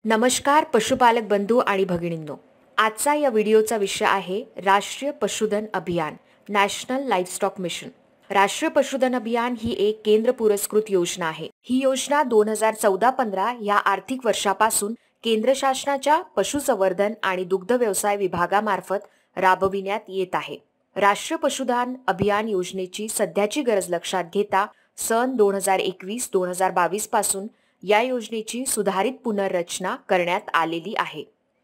नमस्कार पशुपालक बंधू आणि भगिनींनो. आजचा या व्हिडिओचा विषय आहे राष्ट्रीय पशुधन अभियान, नॅशनल लाईव्हस्टॉक मिशन. राष्ट्रीय पशुधन अभियान ही एक केंद्र पुरस्कृत योजना आहे. ही योजना 2014-15 या आर्थिक वर्षापासून केंद्र शासनाच्या पशुसंवर्धन आणि दुग्ध व्यवसाय विभागामार्फत राबविण्यात येत आहे. राष्ट्रीय पशुधन अभियान योजनेची सध्याची गरज लक्षात घेता सन 2021-2022 पासून या योजनेची सुधारित पुनर्रचना करण्यात आलेली आहे.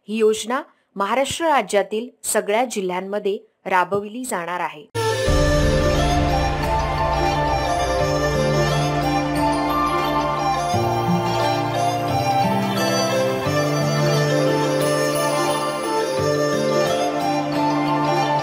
ही योजना महाराष्ट्र राज्यातील सगळ्या जिल्ह्यांमध्ये राबविली जाणार आहे.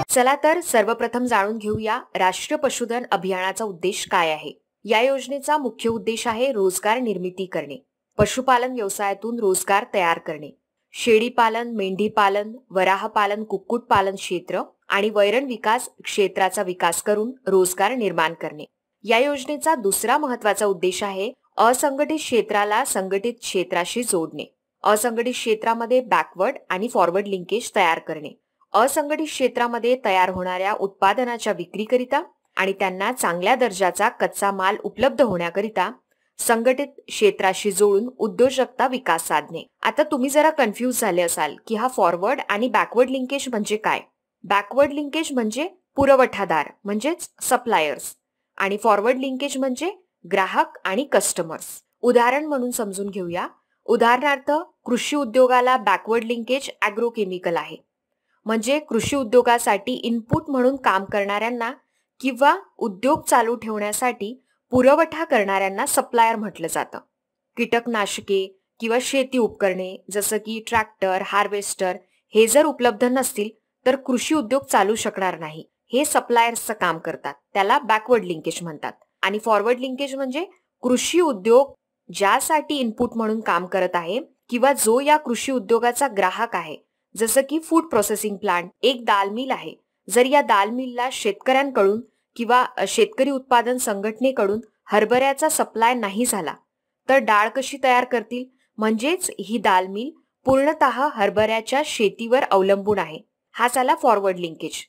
चला तर सर्वप्रथम जाणून घेऊया राष्ट्रीय पशुधन अभियानाचा उद्देश काय आहे. या योजनेचा मुख्य उद्देश आहे रोजगार निर्मिती करणे, पशुपालन व्यवसायातून रोजगार तयार करणे, शेळीपालन, मेंढीपालन, वराहपालन, कुक्कुटपालन क्षेत्र आणि वैरण विकास क्षेत्राचा विकास करून रोजगार निर्माण करणे. या योजनेचा दुसरा महत्त्वाचा उद्देश आहे असंघटित क्षेत्राला संघटित क्षेत्राशी जोडणे, असंघटित क्षेत्रामध्ये बॅकवर्ड आणि फॉरवर्ड लिंकेज तयार करणे, असंघटित क्षेत्रामध्ये तयार होणाऱ्या उत्पादनाच्या विक्रीकरिता आणि त्यांना चांगल्या दर्जाचा कच्चा माल उपलब्ध होण्याकरिता संघटित क्षेत्राशी जोडून उद्योजकता विकास साधणे. आता तुम्ही जरा कन्फ्यूज झाले असाल की हा फॉरवर्ड आणि बॅकवर्ड लिंकेज म्हणजे काय. बॅकवर्ड लिंकेज म्हणजे पुरवठादार म्हणजेच सप्लायर्स आणि फॉरवर्ड लिंकेज म्हणजे ग्राहक आणि कस्टमर्स. उदाहरण म्हणून समजून घेऊया. उदाहरणार्थ कृषी उद्योगाला बॅकवर्ड लिंकेज ॲग्रोकेमिकल आहे, म्हणजे कृषी उद्योगासाठी इनपुट म्हणून काम करणाऱ्यांना किंवा उद्योग चालू ठेवण्यासाठी पुरवठा करणाऱ्यांना सप्लायर म्हटलं जातं. कीटकनाशके किंवा शेती उपकरणे जसं की ट्रॅक्टर, हार्वेस्टर हे जर उपलब्ध नसतील तर कृषी उद्योग चालू शकणार नाही. हे सप्लायर्सचं काम करतात, त्याला बॅकवर्ड लिंकेज म्हणतात. आणि फॉरवर्ड लिंकेज म्हणजे कृषी उद्योग ज्यासाठी इनपुट म्हणून काम करत आहे किंवा जो या कृषी उद्योगाचा ग्राहक आहे, जसं की फूड प्रोसेसिंग प्लांट, एक दाल मिल आहे. जर या दाल मिलला शेतकऱ्यांकडून किंवा शेतकरी उत्पादन संघटनेकडून हरभऱ्याचा सप्लाय नाही झाला तर डाळ कशी तयार करतील. म्हणजेच ही दाल मिल पूर्णतः हरभऱ्याच्या शेतीवर अवलंबून आहे. हा झाला फॉरवर्ड लिंकेज.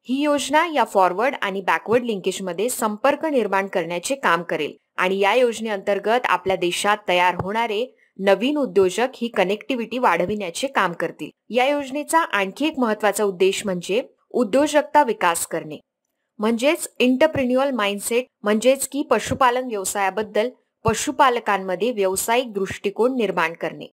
ही योजना या फॉरवर्ड आणि बॅकवर्ड लिंकेजमध्ये संपर्क निर्माण करण्याचे काम करेल आणि या योजनेअंतर्गत आपल्या देशात तयार होणारे नवीन उद्योजक ही कनेक्टिव्हिटी वाढविण्याचे काम करतील. या योजनेचा आणखी एक महत्त्वाचा उद्देश म्हणजे उद्योजकता विकास करणे, म्हणजेच एंटरप्रेन्युअल माइंडसेट, म्हणजेच की पशुपालन व्यवसायाबद्दल पशुपालकांमध्ये व्यावसायिक दृष्टिकोन निर्माण करणे.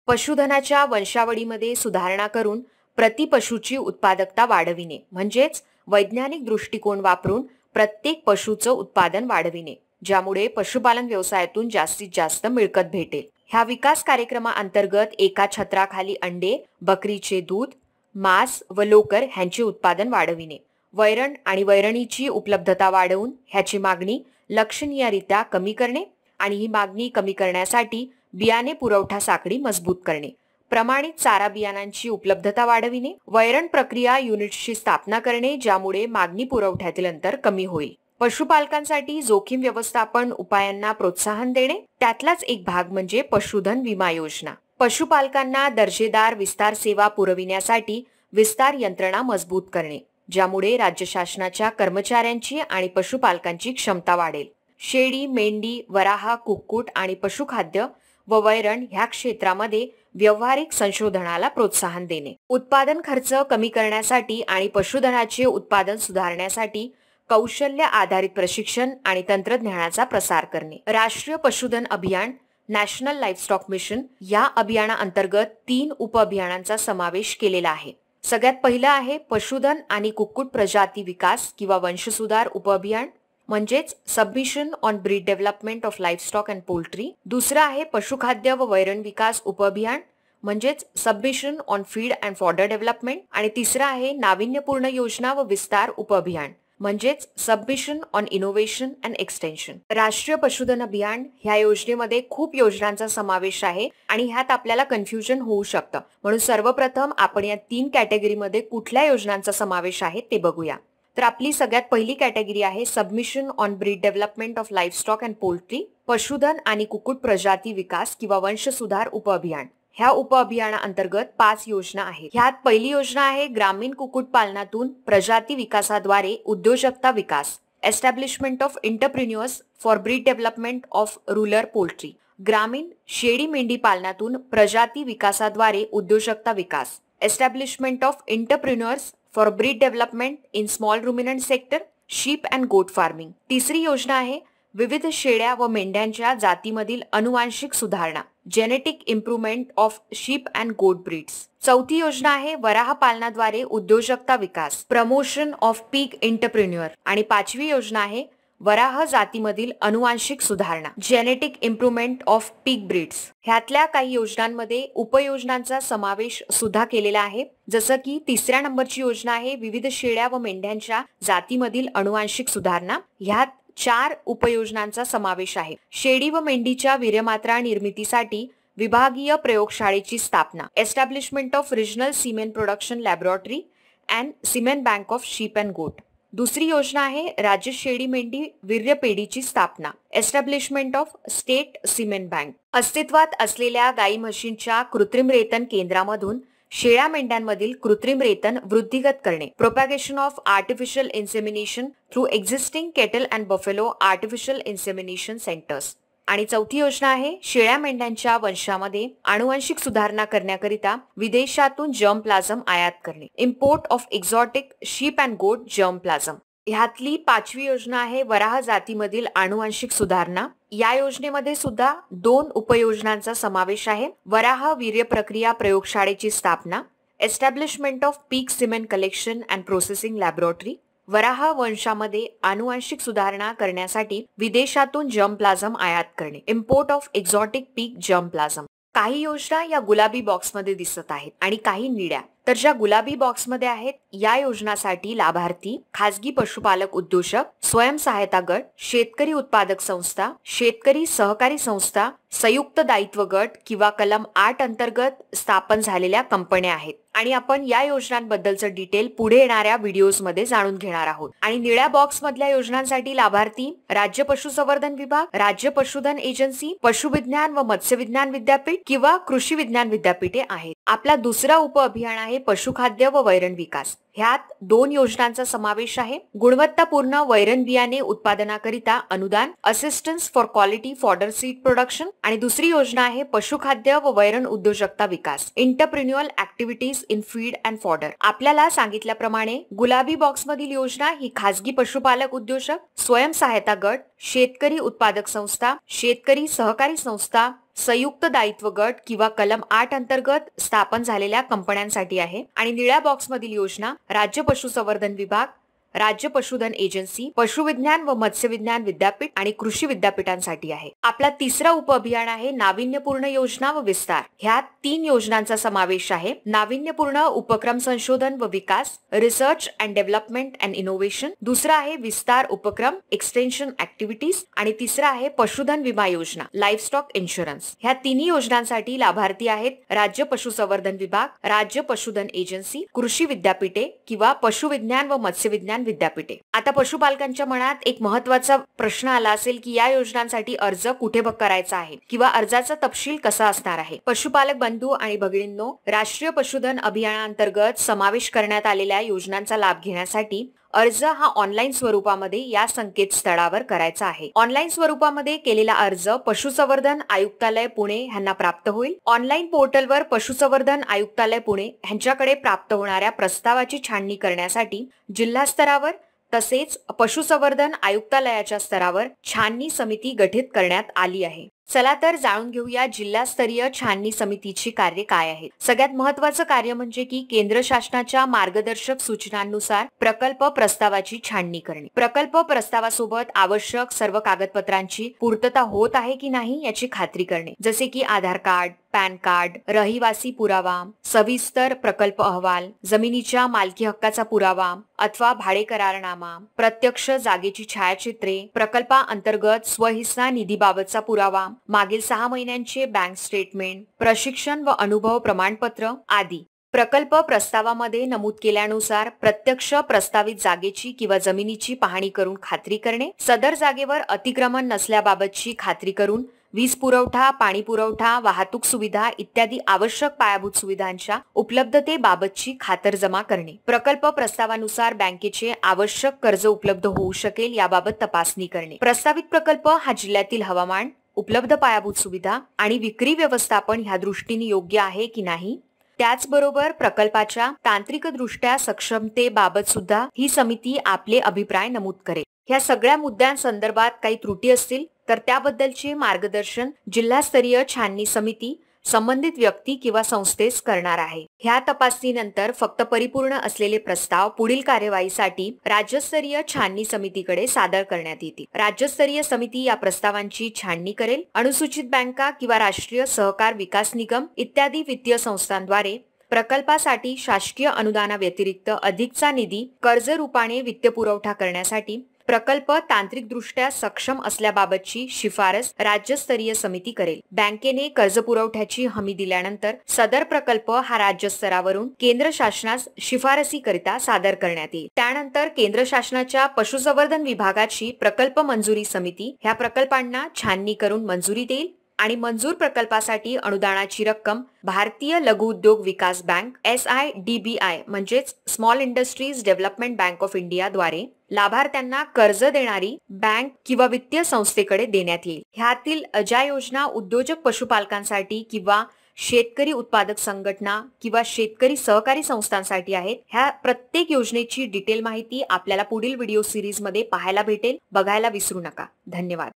पशुधनाच्या वंशावळीमध्ये सुधारणा करून प्रति पशुची उत्पादकता वाढविणे, म्हणजेच वैज्ञानिक दृष्टिकोन वापरून प्रत्येक पशुचं उत्पादन वाढविणे, ज्यामुळे पशुपालन व्यवसायातून जास्तीत जास्त मिळकत भेटेल. ह्या विकास कार्यक्रमाअंतर्गत एका छत्राखाली अंडे, बकरीचे दूध, मांस व लोकर ह्यांचे उत्पादन वाढविणे, वैरण आणि वैरणीची उपलब्धता वाढवून ह्याची मागणी लक्षणीयरित्या कमी करणे आणि ही मागणी कमी करण्यासाठी बियाणे पुरवठा साखळी मजबूत करणे, प्रमाणित चारा बियाणांची उपलब्धता वाढविणे, वैरण प्रक्रिया युनिट्सची स्थापना करणे ज्यामुळे मागणी पुरवठ्यातील अंतर कमी होईल, पशुपालकांसाठी जोखीम व्यवस्थापन उपायांना प्रोत्साहन देणे. त्यातलाच एक भाग म्हणजे पशुधन विमा योजना. पशुपालकांना दर्जेदार विस्तार सेवा पुरविण्यासाठी विस्तार यंत्रणा मजबूत करणे, ज्यामुळे राज्य शासनाच्या कर्मचाऱ्यांची आणि पशुपालकांची क्षमता वाढेल. शेळी, मेंढी, वराह, कुक्कुट आणि पशुखाद्य व वैरण ह्या क्षेत्रामध्ये व्यावहारिक संशोधनाला प्रोत्साहन देणे. उत्पादन खर्च कमी करण्यासाठी आणि पशुधनाचे उत्पादन सुधारण्यासाठी कौशल्य आधारित प्रशिक्षण आणि तंत्रज्ञानाचा प्रसार करणे. राष्ट्रीय पशुधन अभियान, नॅशनल लाईव्हस्टॉक मिशन या अभियानाअंतर्गत 3 उपअभियानांचा समावेश केलेला आहे. सगळ्यात पहिलं आहे पशुधन आणि कुक्कुट प्रजाती विकास किंवा वंशसुधार उपअभियान, म्हणजेच submission on breed development of livestock and poultry. दुसरं आहे पशुखाद्य व वैरण विकास उपअभियान, म्हणजेच submission on feed and fodder development. आणि तिसरं आहे नाविन्यपूर्ण योजना व विस्तार उपअभियान, म्हणजेच submission on innovation and extension. राष्ट्रीय पशुधन अभियान ह्या योजनेमध्ये खूप योजनांचा समावेश आहे आणि ह्यात आपल्याला कन्फ्युजन होऊ शकतं. म्हणून सर्वप्रथम आपण या 3 कॅटेगरीमध्ये कुठल्या योजनांचा समावेश आहे ते बघूया. तर आपली सगळ्यात पहिली कॅटेगरी आहे submission on breed development of livestock and poultry, पशुधन आणि कुक्कुट प्रजाती विकास किंवा वंशसुधार उपअभियान. ह्या उपअभियानाअंतर्गत 5 योजना आहेत. ह्यात पहिली योजना आहे ग्रामीण कुक्कुटपालनातून प्रजाती विकासाद्वारे उद्योजकता विकास, establishment of entrepreneurs for breed development of rural poultry. ग्रामीण शेळी मेंढी पालनातून प्रजाती विकासाद्वारे उद्योजकता विकास, establishment of entrepreneurs for breed development in small ruminant sector, sheep and goat farming. तिसरी योजना आहे विविध शेळ्या व मेंढ्यांच्या जातीमधील अनुवांशिक सुधारणा, genetic improvement of sheep and goat breeds. चौथी योजना आहे वराह पालनाद्वारे उद्योजकता विकास, प्रमोशन ऑफ पीक एंटरप्रेन्युअर. आणि पाचवी योजना आहे वराह जातीमधील अनुवांशिक सुधारणा, genetic improvement of pig breeds. ह्यातल्या काही योजनांमध्ये उपयोजनांचा समावेश सुद्धा केलेला आहे. जसं की तिसऱ्या नंबरची योजना आहे विविध शेळ्या व मेंढ्यांच्या जातीमधील अनुवांशिक सुधारणा. ह्यात 4 उपयोजनांचा समावेश आहे. शेळी व मेंढीच्या वीर्यमात्रा निर्मितीसाठी विभागीय प्रयोगशाळेची स्थापना, establishment of regional semen production laboratory and semen bank of sheep and गोट. दुसरी योजना आहे राज्य शेळी मेंढी वीर्यपेढीची स्थापना, establishment of state semen bank. अस्तित्वात असलेल्या गाई म्हशींच्या कृत्रिम रेतन केंद्रामधून शेळ्या मेंढ्यांमधील कृत्रिम रेतन वृद्धिगत करणे, propagation of artificial insemination through existing cattle and buffalo artificial insemination centres. आणि चौथी योजना आहे शेळ्या मेंढ्यांच्या वंशामध्ये आनुवंशिक सुधारणा करण्याकरिता विदेशातून जर्म प्लाझम आयात करणे, import of exotic ship and गोट जर्म प्लाझम. ह्यातली पाचवी योजना आहे वराह जातीमधील आनुवंशिक सुधारणा. या योजनेमध्ये सुद्धा 2 उपयोजनांचा समावेश आहे. वराह वीर्य प्रक्रिया प्रयोगशाळेची स्थापना, establishment of pig semen collection and processing laboratory. वराह वंशामध्ये आनुवंशिक सुधारणा करण्यासाठी विदेशातून जर्म प्लाझम आयात करणे, import of exotic pig germplasm. काही योजना या गुलाबी बॉक्समध्ये दिसत आहेत आणि काही निळ्या. तर ज्या गुलाबी बॉक्समध्ये आहेत या योजनासाठी लाभार्थी खासगी पशुपालक उद्योजक, स्वयंसहायता गट, शेतकरी उत्पादक संस्था, शेतकरी सहकारी संस्था, संयुक्त दायित्व गट किंवा कलम 8 अंतर्गत स्थापन झालेल्या कंपन्या आहेत. आणि आपण या योजनांबद्दलचं डिटेल पुढे येणाऱ्या व्हिडिओजमध्ये जाणून घेणार आहोत. आणि निळ्या बॉक्स मधल्या योजनांसाठी लाभार्थी राज्य पशुसंवर्धन विभाग, राज्य पशुधन एजन्सी, पशुविज्ञान व मत्स्य विज्ञान विद्यापीठ किंवा कृषी विज्ञान विद्यापीठे आहेत. आपला दुसरा उपअभियान आहे पशुखाद्य व वैरण विकास. ह्यात 2 योजनांचा समावेश आहे. गुणवत्तापूर्ण वैरण बियाणे उत्पादनाकरिता अनुदान, assistance for quality fodder seed production. आणि दुसरी योजना आहे पशुखाद्य व वैरण उद्योजकता विकास, entrepreneurial activities in feed and fodder. आपल्याला सांगितल्याप्रमाणे गुलाबी बॉक्स मधील योजना ही खासगी पशुपालक उद्योजक, स्वयंसहायता गट, शेतकरी उत्पादक संस्था, शेतकरी सहकारी संस्था, संयुक्त दायित्व गट किंवा कलम 8 अंतर्गत स्थापन झालेल्या कंपन्यांसाठी आहे. आणि निळ्या बॉक्स मधील योजना राज्य पशुसंवर्धन विभाग, राज्य पशुधन एजन्सी, पशुविज्ञान व मत्स्य विज्ञान विद्यापीठ आणि कृषी विद्यापीठांसाठी आहे. आपला तिसरा उपअभियान आहे नाविन्यपूर्ण योजना व विस्तार. ह्यात 3 योजनांचा समावेश आहे. नाविन्यपूर्ण उपक्रम संशोधन व विकास, research and development and innovation. दुसरा आहे विस्तार उपक्रम, एक्सटेन्शन ऍक्टिव्हिटीज. आणि तिसरा आहे पशुधन विमा योजना, लाईव्हस्टॉक इन्शुरन्स. ह्या तिन्ही योजनांसाठी लाभार्थी आहेत राज्य पशुसंवर्धन विभाग, राज्य पशुधन एजन्सी, कृषी विद्यापीठे किंवा पशुविज्ञान व मत्स्य विज्ञान विद्यापीठे. आता पशुपालकांच्या मनात एक महत्त्वाचा प्रश्न आला असेल की या योजनांसाठी अर्ज कुठे करायचा आहे किंवा अर्जाचा तपशील कसा असणार आहे. पशुपालक बंधू आणि भगिनींनो, राष्ट्रीय पशुधन अभियानांतर्गत समावेश करण्यात आलेल्या योजनांचा लाभ घेण्यासाठी अर्ज हा ऑनलाईन स्वरूपामध्ये या संकेतस्थळावर करायचा आहे. ऑनलाईन स्वरूपामध्ये केलेला अर्ज पशुसंवर्धन आयुक्तालय पुणे यांना प्राप्त होईल. ऑनलाईन पोर्टलवर पशुसंवर्धन आयुक्तालय पुणे यांच्याकडे प्राप्त होणाऱ्या प्रस्तावाची छाननी करण्यासाठी जिल्हा स्तरावर तसेच पशुसंवर्धन आयुक्तालयाच्या स्तरावर छाननी समिती गठीत करण्यात आली आहे. चला तर जाणून घेऊया जिल्हास्तरीय छाननी समितीची कार्य काय आहेत. सगळ्यात महत्त्वाचं कार्य म्हणजे की केंद्र शासनाच्या मार्गदर्शक सूचनांनुसार प्रकल्प प्रस्तावाची छाननी करणे. प्रकल्प प्रस्तावासोबत आवश्यक सर्व कागदपत्रांची पूर्तता होत आहे की नाही याची खात्री करणे, जसे की आधार कार्ड, पॅन कार्ड, रहिवासी पुरावा, सविस्तर प्रकल्प अहवाल, जमिनीच्या मालकी हक्काचा पुरावा अथवा भाडे करारनामा, प्रत्यक्ष जागेची छायाचित्रे, प्रकल्पाअंतर्गत स्वहिस्सा निधीबाबतचा पुरावा, मागील 6 महिन्यांचे बँक स्टेटमेंट, प्रशिक्षण व अनुभव प्रमाणपत्र आदी. प्रकल्प प्रस्तावामध्ये नमूद केल्यानुसार प्रत्यक्ष प्रस्तावित जागेची किंवा जमिनीची पाहणी करून खात्री करणे, सदर जागेवर अतिक्रमण नसल्याबाबतची खात्री करून वीज पुरवठा, पाणी पुरवठा, वाहतूक सुविधा इत्यादी आवश्यक पायाभूत सुविधांच्या उपलब्धतेबाबतची खातरजमा करणे. प्रकल्प प्रस्तावानुसार बँकेचे आवश्यक कर्ज उपलब्ध होऊ शकेल याबाबत तपासणी करणे. प्रस्तावित प्रकल्प हा जिल्ह्यातील हवामान, उपलब्ध पायाभूत सुविधा आणि विक्री व्यवस्थापन ह्या दृष्टीने योग्य आहे की नाही, त्याचबरोबर प्रकल्पाच्या तांत्रिकदृष्ट्या सक्षमतेबाबत सुद्धा ही समिती आपले अभिप्राय नमूद करेल. ह्या सगळ्या मुद्द्यांसंदर्भात काही त्रुटी असतील तर त्याबद्दलचे मार्गदर्शन जिल्हास्तरीय छाननी समिती संबंधित व्यक्ती किंवा संस्थेस करणार आहे. ह्या तपासणीनंतर फक्त परिपूर्ण असलेले प्रस्ताव पुढील कार्यवाहीसाठी राज्यस्तरीय छाननी समितीकडे सादर करण्यात येतील. राज्यस्तरीय समिती या प्रस्तावांची छाननी करेल. अनुसूचित बँका किंवा राष्ट्रीय सहकार विकास निगम इत्यादी वित्तीय संस्थांद्वारे प्रकल्पासाठी शासकीय अनुदानाव्यतिरिक्त अधिकचा निधी कर्ज रूपाने वित्तपुरवठा करण्यासाठी प्रकल्प तांत्रिकदृष्ट्या सक्षम असल्याबाबतची शिफारस राज्यस्तरीय समिती करेल. बँकेने कर्ज पुरवठ्याची हमी दिल्यानंतर सदर प्रकल्प हा राज्य स्तरावरून केंद्र शासनास शिफारसीकरिता सादर करण्यात येईल. त्यानंतर केंद्र शासनाच्या पशुसंवर्धन विभागाची प्रकल्प मंजुरी समिती ह्या प्रकल्पांना छाननी करून मंजुरी देईल आणि मंजूर प्रकल्पासाठी अनुदानाची रक्कम भारतीय लघु उद्योग विकास बँक SIDBI म्हणजेच small industries development bank of India द्वारे लाभार्थ्यांना कर्ज देणारी बँक किंवा वित्तीय संस्थेकडे देण्यात येईल. ह्यातील ज्या योजना उद्योजक पशुपालकांसाठी किंवा शेतकरी उत्पादक संघटना किंवा शेतकरी सहकारी संस्थांसाठी आहेत, ह्या प्रत्येक योजनेची डिटेल माहिती आपल्याला पुढील व्हिडिओ सिरीज मध्ये पाहायला भेटेल. बघायला विसरू नका. धन्यवाद.